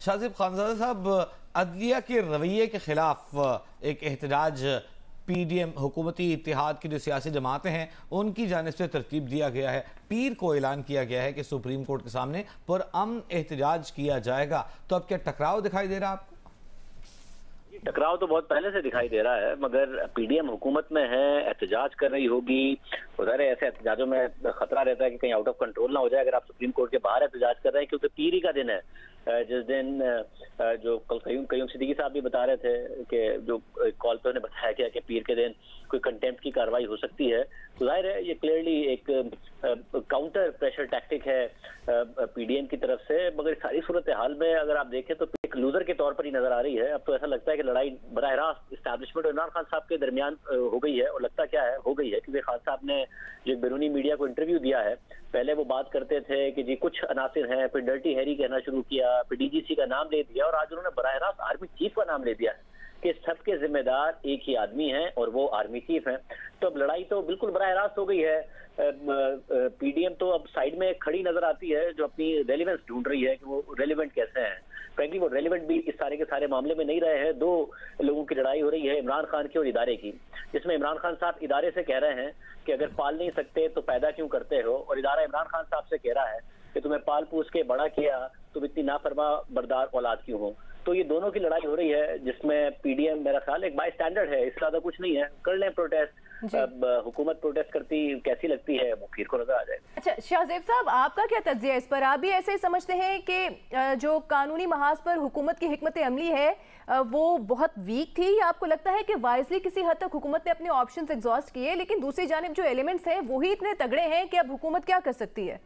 शाजिब खानजादा साहब, अदलिया के रवैये के खिलाफ एक एहतजाज पीडीएम हुकूमती इत्तेहाद की जो सियासी जमातें हैं उनकी जानिब से तरतीब दिया गया है। पीर को ऐलान किया गया है कि सुप्रीम कोर्ट के सामने पुरअमन एहतजाज किया जाएगा। तो अब क्या टकराव दिखाई दे रहा है आपको? टकराव तो बहुत पहले से दिखाई दे रहा है, मगर पीडीएम हुकूमत में है, एहतजाज कर रही होगी। उधर ऐसे एहतजाजों में खतरा रहता है कि कहीं आउट ऑफ कंट्रोल ना हो जाए अगर आप सुप्रीम कोर्ट के बाहर एहतजाज कर रहे हैं, क्योंकि पीर ही का दिन है जिस दिन जो कल कयूम सिद्दीकी साहब भी बता रहे थे कि जो कॉल पे उन्हें बताया गया कि पीर के दिन कोई कंटेम्प्ट की कार्रवाई हो सकती है। तो जाहिर है ये क्लियरली एक काउंटर प्रेशर टैक्टिक है पीडीएम की तरफ से। मगर सारी सूरत हाल में अगर आप देखें तो एक लूजर के तौर पर ही नजर आ रही है। अब तो ऐसा लगता है कि लड़ाई बराह रास्त इस्टेब्लिशमेंट और इमरान खान साहब के दरमियान हो गई है, और लगता क्या है हो गई है, क्योंकि खान साहब ने जो बैरूनी मीडिया को इंटरव्यू दिया है, पहले वो बात करते थे कि जी कुछ अनासिर हैं, फिर डर्टी हैरी कहना शुरू किया, फिर डीजीसी का नाम ले दिया, और आज उन्होंने बराह रास्त आर्मी चीफ का नाम ले दिया है कि सबके जिम्मेदार एक ही आदमी हैं और वो आर्मी चीफ हैं। तो अब लड़ाई तो बिल्कुल बराह रास्त हो गई है। पीडीएम तो अब साइड में खड़ी नजर आती है, जो अपनी रेलिवेंस ढूंढ रही है कि वो रेलिवेंट कैसे हैं। फ्रेंकली वो रेलिवेंट भी इस सारे के सारे मामले में नहीं रहे हैं। दो लोगों की लड़ाई हो रही है, इमरान खान की और इदारे की, जिसमें इमरान खान साहब इदारे से कह रहे हैं कि अगर पाल नहीं सकते तो पैदा क्यों करते हो, और इदारा इमरान खान साहब से कह रहा है कि तुम्हें पाल पूछ के बड़ा किया, तुम इतनी नाफरमा बरदार औलाद क्यों हो। तो ये दोनों की लड़ाई हो रही है, जिसमें पीडीएम मेरा ख्याल एक बाय स्टैंडर्ड है, इससे ज्यादा कुछ नहीं है। कर लें प्रोटेस्ट, अब हुकूमत प्रोटेस्ट करती कैसी लगती है वो फिर को नजर आ जाएगा। अच्छा शाहजेब साहब, आपका क्या तज्जिया है इस पर? आप भी ऐसे ही समझते हैं कि जो कानूनी महाज पर हुकूमत की हिकमत अमली है वो बहुत वीक थी, या आपको लगता है कि वाइजली किसी हद तक हुकूमत ने अपने ऑप्शंस एग्जॉस्ट किए, लेकिन दूसरी जानिब जो एलिमेंट्स हैं वही इतने तगड़े हैं कि अब हुकूमत क्या कर सकती है?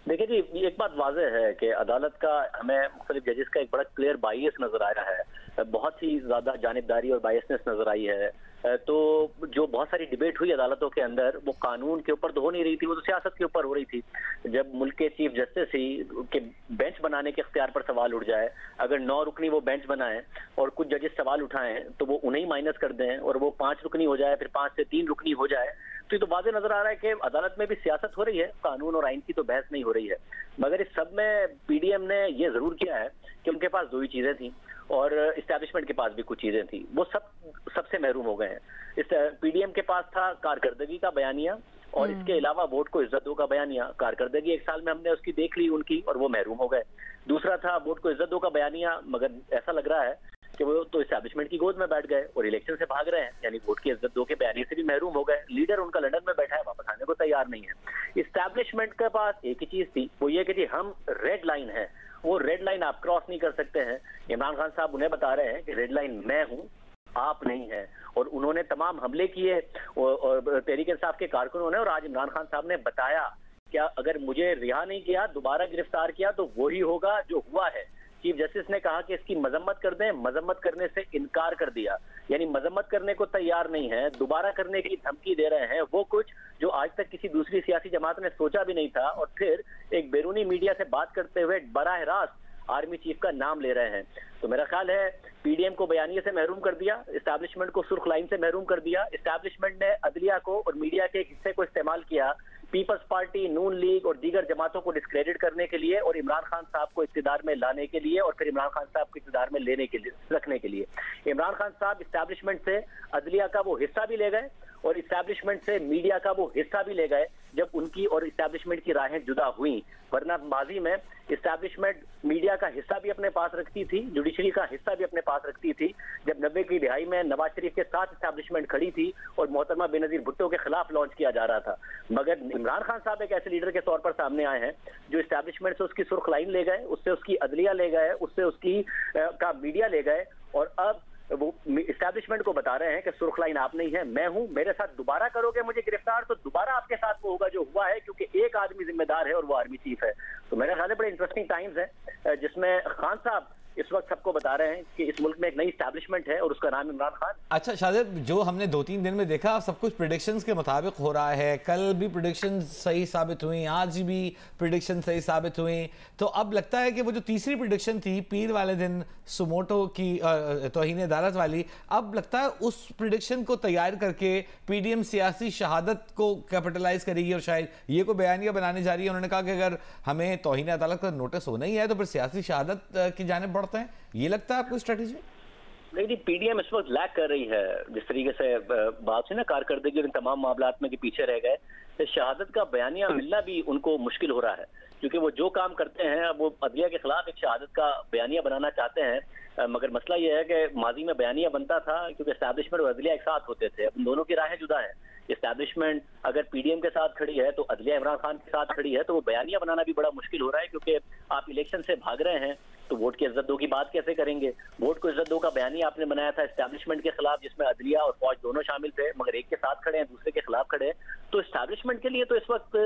देखिए जी, एक बात वाज़ेह है कि अदालत का हमें मुख्तलिफ जजेस का एक बड़ा क्लियर बायस नजर आया है, बहुत ही ज्यादा जानिबदारी और बायसनेस नजर आई है। तो जो बहुत सारी डिबेट हुई अदालतों के अंदर, वो कानून के ऊपर तो हो नहीं रही थी, वो तो सियासत के ऊपर हो रही थी। जब मुल्क के चीफ जस्टिस ही के बेंच बनाने के इख्तियार पर सवाल उठ जाए, अगर 9 रुकनी वो बेंच बनाएं और कुछ जजेस सवाल उठाएं तो वो उन्हें माइनस कर दें, और वो 5 रुकनी हो जाए, फिर 5 से 3 रुकनी हो जाए, तो ये तो वाज़ेह नजर आ रहा है कि अदालत में भी सियासत हो रही है, कानून और आइन की तो बहस नहीं हो रही है। मगर इस सब में पीडीएम ने ये जरूर किया है कि उनके पास 2 ही चीजें थी, और इस्टेब्लिशमेंट के पास भी कुछ चीजें थी, वो सबसे महरूम हो गए हैं। इस पीडीएम के पास था कारकर्दगी का बयानिया, और इसके अलावा वोट को इज्जत दो का बयानिया। कारकर्दगी 1 साल में हमने उसकी देख ली उनकी, और वो महरूम हो गए। दूसरा था वोट को इज्जत दो का बयानिया, मगर ऐसा लग रहा है कि वो तो इस्टेब्लिशमेंट की गोद में बैठ गए और इलेक्शन से भाग रहे हैं, यानी वोट की इज्जत दो के बयानी से भी महरूम हो गए। लीडर उनका लंदन में बैठा है, वापस आने को तैयार नहीं है। इस्टेब्लिशमेंट के पास एक ही चीज थी, वो ये कि जी हम रेड लाइन है, वो रेड लाइन आप क्रॉस नहीं कर सकते हैं। इमरान खान साहब उन्हें बता रहे हैं कि रेड लाइन मैं हूं, आप नहीं है, और उन्होंने तमाम हमले किए और तहरीक इंसाफ के कारकुनों ने। और आज इमरान खान साहब ने बताया क्या अगर मुझे रिहा नहीं किया, दोबारा गिरफ्तार किया, तो वही होगा जो हुआ है। चीफ जस्टिस ने कहा कि इसकी मजम्मत कर दें, मजम्मत करने से इनकार कर दिया, यानी मजम्मत करने को तैयार नहीं है, दोबारा करने की धमकी दे रहे हैं, वो कुछ जो आज तक किसी दूसरी सियासी जमात ने सोचा भी नहीं था। और फिर एक बैरूनी मीडिया से बात करते हुए बराह रास्त आर्मी चीफ का नाम ले रहे हैं। तो मेरा ख्याल है पीडीएम को बयानिए से महरूम कर दिया, इस्टेब्लिशमेंट को सुर्ख लाइन से महरूम कर दिया। इस्टेब्लिशमेंट ने अदलिया को और मीडिया के एक हिस्से को इस्तेमाल किया पीपल्स पार्टी, नून लीग और दीगर जमातों को डिस्क्रेडिट करने के लिए, और इमरान खान साहब को इख्तिदार में लाने के लिए, और फिर इमरान खान साहब को इख्तिदार में लेने के लिए, रखने के लिए। इमरान खान साहब इस्टेब्लिशमेंट से अदलिया का वो हिस्सा भी ले गए, और इस्टेब्लिशमेंट से मीडिया का वो हिस्सा भी ले गए जब उनकी और इस्टेब्लिशमेंट की राहें जुदा हुई। वरना माजी में इस्टेब्लिशमेंट मीडिया का हिस्सा भी अपने पास रखती थी, जुडिशरी का हिस्सा भी अपने पास रखती थी। जब 90 की दिहाई में नवाज शरीफ के साथ इस्टेब्लिशमेंट खड़ी थी और मोहतरमा बेनजीर भुट्टो के खिलाफ लॉन्च किया जा रहा था, मगर इमरान खान साहब एक ऐसे लीडर के तौर पर सामने आए हैं जो इस्टेब्लिशमेंट से उसकी सुर्ख लाइन ले गए, उससे उसकी अदलिया ले गए, उससे उसकी का मीडिया ले गए, और अब वो इस्टेब्लिशमेंट को बता रहे हैं कि सुर्ख लाइन आप नहीं है, मैं हूं, मेरे साथ दोबारा करोगे मुझे गिरफ्तार तो दोबारा आपके साथ वो होगा जो हुआ है, क्योंकि एक आदमी जिम्मेदार है और वो आर्मी चीफ है। तो मेरा ख्याल है बड़े इंटरेस्टिंग टाइम्स है, जिसमें खान साहब इस वक्त सबको बता रहे हैं कि इस मुल्क में एक नई एस्टैब्लिशमेंट है और उसका नाम इमरान खान। अच्छा शाजिब, जो हमने 2-3 दिन में देखा सब कुछ प्रेडिक्शंस के मुताबिक हो रहा है। कल भी प्रेडिक्शन सही साबित हुई, आज भी प्रेडिक्शन सही साबित हुई। तो अब लगता है कि वो जो तीसरी प्रेडिक्शन थी पीर वाले दिन सुमोटो की तौहीन अदालत वाली, अब लगता है उस प्रेडिक्शन को तैयार करके पीडीएम सियासी शहादत को कैपिटलाइज करेगी और शायद ये को बयानिया बनाने जा रही है। उन्होंने कहा कि अगर हमें तौहीन अदालत का नोटिस होना ही है तो फिर सियासी शहादत की जानिब बढ़ते हैं। ये लगता है आपको स्ट्रेटेजी? नहीं, पीडीएम इस वक्त लैक कर रही है जिस तरीके से बात से ना कारकर्दगी और इन तमाम मामलात में कि पीछे रह गए। तो शहादत का बयानिया मिलना भी उनको मुश्किल हो रहा है, क्योंकि वो जो काम करते हैं वो अदलिया के खिलाफ एक शहादत का बयानिया बनाना चाहते हैं। मगर मसला ये है कि माजी में बयानिया बनता था क्योंकि एस्टैब्लिशमेंट और अदलिया एक साथ होते थे। अब दोनों की राहें जुदा हैं। एस्टैब्लिशमेंट अगर पीडीएम के साथ खड़ी है तो अदलिया इमरान खान के साथ खड़ी है, तो वो बयानिया बनाना भी बड़ा मुश्किल हो रहा है, क्योंकि आप इलेक्शन से भाग रहे हैं तो वोट की इज्जत दो की बात कैसे करेंगे? वोट को इज्जत दो का बयानिया आपने बनाया था एस्टैब्लिशमेंट के खिलाफ, जिसमें अदलिया और फौज दोनों शामिल थे, मगर एक के साथ खड़े हैं दूसरे के खिलाफ खड़े हैं। तो एस्टैब्लिशमेंट के लिए तो इस वक्त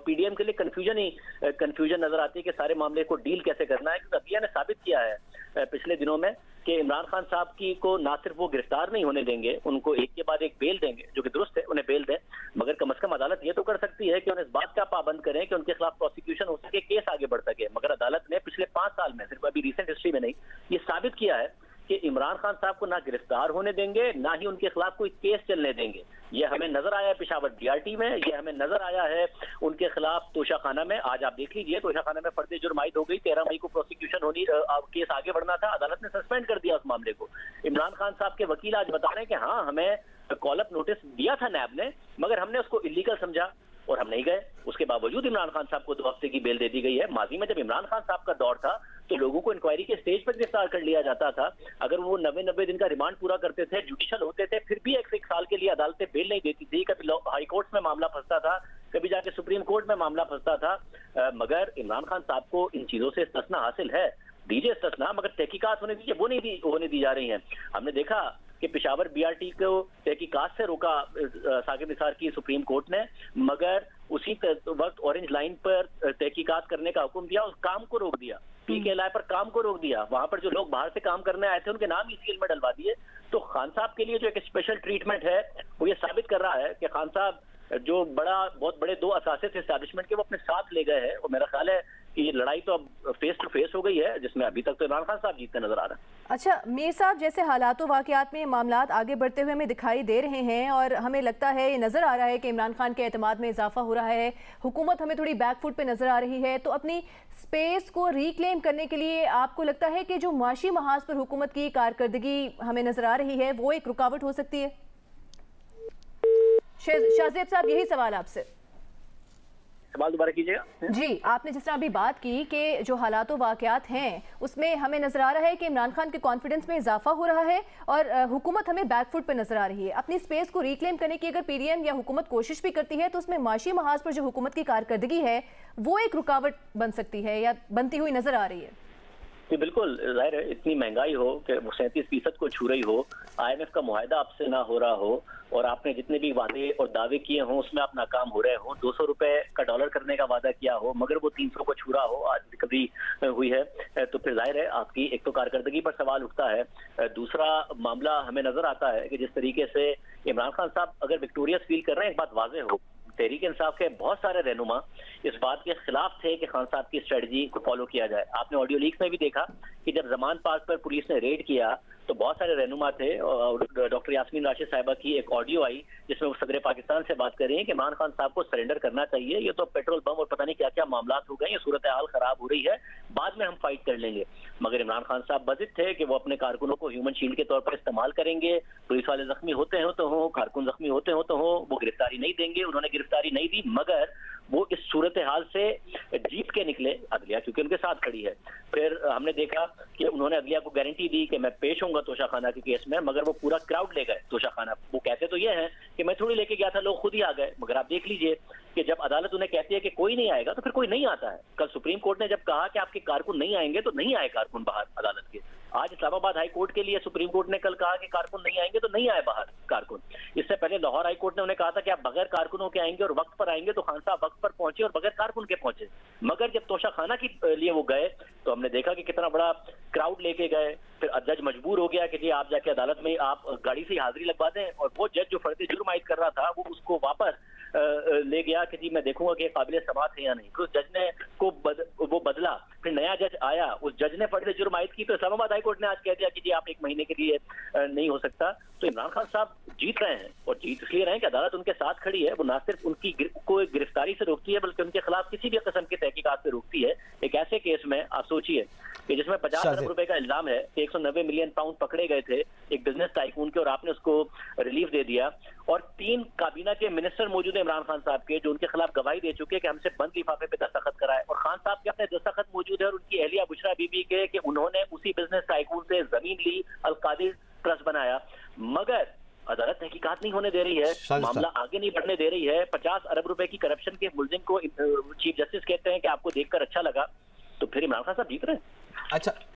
पीडीएम के लिए कंफ्यूजन नजर आती है कि सारे मामले को डील कैसे करना है, क्योंकि अदलिया ने साबित किया है पिछले दिनों में कि इमरान खान साहब की को ना सिर्फ वो गिरफ्तार नहीं होने देंगे, उनको एक के बाद एक बेल देंगे, जो कि दुरुस्त है, उन्हें बेल दें, मगर कम से कम अदालत ये तो कर सकती है कि उन्हें इस बात का पाबंद करें कि उनके खिलाफ प्रोसिक्यूशन हो सके, केस आगे बढ़ सके। मगर अदालत ने पिछले 5 साल में, सिर्फ अभी रिसेंट हिस्ट्री में नहीं, ये साबित किया है कि इमरान खान साहब को ना गिरफ्तार होने देंगे, ना ही उनके खिलाफ कोई केस चलने देंगे। ये हमें नजर आया है पेशावर डीआरटी में, ये हमें नजर आया है उनके खिलाफ तोशाखाना में। आज आप देख लीजिए, तोशाखाना में फर्द जुर्म आयद हो गई, 13 मई को प्रोसिक्यूशन होनी, केस आगे बढ़ना था, अदालत ने सस्पेंड कर दिया उस मामले को। इमरान खान साहब के वकील आज बता रहे हैं कि हाँ, हमें कॉल अप नोटिस दिया था नैब ने, मगर हमने उसको इलीगल समझा और हम नहीं गए। उसके बावजूद इमरान खान साहब को 2 हफ्ते की बेल दे दी गई है। माजी में जब इमरान खान साहब का दौर था तो लोगों को इंक्वायरी के स्टेज पर गिरफ्तार कर लिया जाता था। अगर वो 90 दिन का रिमांड पूरा करते थे, जुडिशल होते थे, फिर भी 1 साल के लिए अदालतें बेल नहीं देती थी। कभी हाई कोर्ट में मामला फंसता था, कभी जाके सुप्रीम कोर्ट में मामला फंसता था। मगर इमरान खान साहब को इन चीजों से इस्तिस्ना हासिल है, दीजिए इस्तिस्ना, मगर तहकीकात होने दीजिए, वो नहीं होने दी जा रही हैं। हमने देखा कि पेशावर बीआरटी को तहकीकात से रोका साकिब निसार की सुप्रीम कोर्ट ने, मगर उसी वक्त ऑरेंज लाइन पर तहकीकात करने का हुक्म दिया, उस काम को रोक दिया। पीकेएलआई पर काम को रोक दिया। वहां पर जो लोग बाहर से काम करने आए थे उनके नाम ईसीएल में डलवा दिए। तो खान साहब के लिए जो एक स्पेशल ट्रीटमेंट है वो ये साबित कर रहा है कि खान साहब जो बहुत बड़े 2 असासे थे एस्टैब्लिशमेंट के, वो अपने साथ ले गए हैं। और मेरा ख्याल है कि ये लड़ाई तो अब फेस टू फेस हो गई है, जिसमें अभी तक तो इमरान खान साहब जीतते नजर आ रहे हैं। अच्छा मीर साहब, जैसे हालात वाकयात में मामलात आगे बढ़ते हुए हमें दिखाई दे रहे हैं और हमें लगता है, ये नज़र आ रहा है कि इमरान खान के एतमाद में इजाफा हो रहा है, हुकूमत हमें थोड़ी बैकफुट पे नज़र आ रही है, तो अपनी स्पेस को रिक्लेम करने के लिए आपको लगता है कि जो माशी महाज पर हुकूमत की कारकर्दगी हमें नज़र आ रही है वो एक रुकावट हो सकती है? शाहजेब साहब, यही सवाल आपसे। सवाल दोबारा कीजिएगा। जी, आपने जिस तरह अभी बात की कि जो हालात वाकयात हैं उसमें हमें नजर आ रहा है कि इमरान खान के कॉन्फिडेंस में इजाफा हो रहा है और हुकूमत हमें बैकफुट पे नजर आ रही है। अपनी स्पेस को रिक्लेम करने की अगर पीडीएम या हुकूमत कोशिश भी करती है तो उसमें माशी महाज पर जो हुकूमत की कारकर्दगी है वो एक रुकावट बन सकती है या बनती हुई नजर आ रही है। जी बिल्कुल, जाहिर है इतनी महंगाई हो कि 37% को छू रही हो, IMF का मुआहदा आपसे ना हो रहा हो और आपने जितने भी वादे और दावे किए हों उसमें आप नाकाम हो रहे हो, 200 रुपए का डॉलर करने का वादा किया हो मगर वो 300 को छू रहा हो, आज रिकवरी हुई है, तो फिर जाहिर है आपकी एक तो कारकर्दगी पर सवाल उठता है। दूसरा मामला हमें नजर आता है कि जिस तरीके से इमरान खान साहब अगर विक्टोरियस फील कर रहे हैं, एक बात वाज़ेह हो, तहरीक इंसाफ के बहुत सारे रहनुमा इस बात के खिलाफ थे कि खान साहब की स्ट्रेटजी को फॉलो किया जाए। आपने ऑडियो लीक्स में भी देखा कि जब जमान पार्क पर पुलिस ने रेड किया तो बहुत सारे रहनुमा थे और डॉक्टर यास्मीन राशिद साहिबा की एक ऑडियो आई जिसमें वो सदर पाकिस्तान से बात कर रही है कि इमरान खान साहब को सरेंडर करना चाहिए, ये तो पेट्रोल बम और पता नहीं क्या क्या मामला हो गए, ये सूरत हाल खराब हो रही है, बाद में हम फाइट कर लेंगे। मगर इमरान खान साहब बजिद थे कि वो अपने कारकुनों को ह्यूमन शील्ड के तौर पर इस्तेमाल करेंगे, पुलिस वाले जख्मी होते हो तो हो, कारकुन जख्मी होते हो तो हो, वो गिरफ्तारी नहीं देंगे। उन्होंने गिरफ्तारी नहीं दी मगर वो इस सूरत हाल से जीत के निकले, अदलिया क्योंकि उनके साथ खड़ी है। फिर हमने देखा कि उन्होंने अदलिया को गारंटी दी कि मैं पेश होऊंगा तोशाखाना के केस में, मगर वो पूरा क्राउड ले गए तोशाखाना। वो कहते तो ये हैं कि मैं थोड़ी लेके गया था, लोग खुद ही आ गए, मगर आप देख लीजिए कि जब अदालत उन्हें कहती है कि कोई नहीं आएगा तो फिर कोई नहीं आता है। कल सुप्रीम कोर्ट ने जब कहा कि आपके कारकुन नहीं आएंगे तो नहीं आए कारकुन बाहर अदालत के। आज इस्लामाबाद हाई कोर्ट के लिए सुप्रीम कोर्ट ने कल कहा कि कारकुन नहीं आएंगे तो नहीं आए बाहर कारकुन। इससे पहले लाहौर हाई कोर्ट ने उन्हें कहा था कि आप बगैर कारकुनों के आएंगे और वक्त पर आएंगे, तो खान साहब वक्त पर पहुंचे और बगैर कारकुन के पहुंचे। मगर जब तोशाखाना के लिए वो गए तो हमने देखा कि कितना बड़ा क्राउड लेके गए। फिर जज मजबूर हो गया कि जी आप जाके अदालत में आप गाड़ी से हाजिरी लगवा दें, और वो जज जो फर्द जुर्म आयद कर रहा था वो उसको वापस ले गया कि जी मैं देखूंगा कि काबिल समात है या नहीं। तो उस जज ने वो बदला, फिर नया जज आया, उस जज ने फर्द जुर्म आयद की, तो इस्लामाबाद हाई कोर्ट ने आज कह दिया कि जी आप 1 महीने के लिए नहीं हो सकता। तो इमरान खान साहब जीत रहे हैं, और जीत इसलिए रहे हैं कि अदालत उनके साथ खड़ी है। वो ना सिर्फ उनकी को गिरफ्तारी से रोकती है, बल्कि उनके खिलाफ किसी भी किस्म की तहकीकात से रोकती है। एक ऐसे केस में आप सोचिए कि जिसमें 50 अरब रुपए का इल्जाम है कि 190 मिलियन पाउंड पकड़े गए थे एक बिजनेस टाइकून के, और आपने उसको रिलीफ दे दिया। और 3 काबीना के मिनिस्टर मौजूद है इमरान खान साहब के, जो उनके खिलाफ गवाही दे चुके हैं कि हमसे बंद लिफाफे पे दस्तखत कराए, और खान साहब के अपने दस्तखत मौजूद है, और उनकी अहलिया बुशरा बीबी के कि उन्होंने उसी बिजनेस टाइकून से जमीन ली, अलकादिर ट्रस्ट बनाया। मगर अदालत तहकीकात नहीं होने दे रही है, मामला आगे नहीं बढ़ने दे रही है। 50 अरब रुपए की करप्शन के मुलजिम को चीफ जस्टिस कहते हैं कि आपको देखकर अच्छा लगा, तो फिर इमरान खान साहब जीत रहे हैं। अच्छा,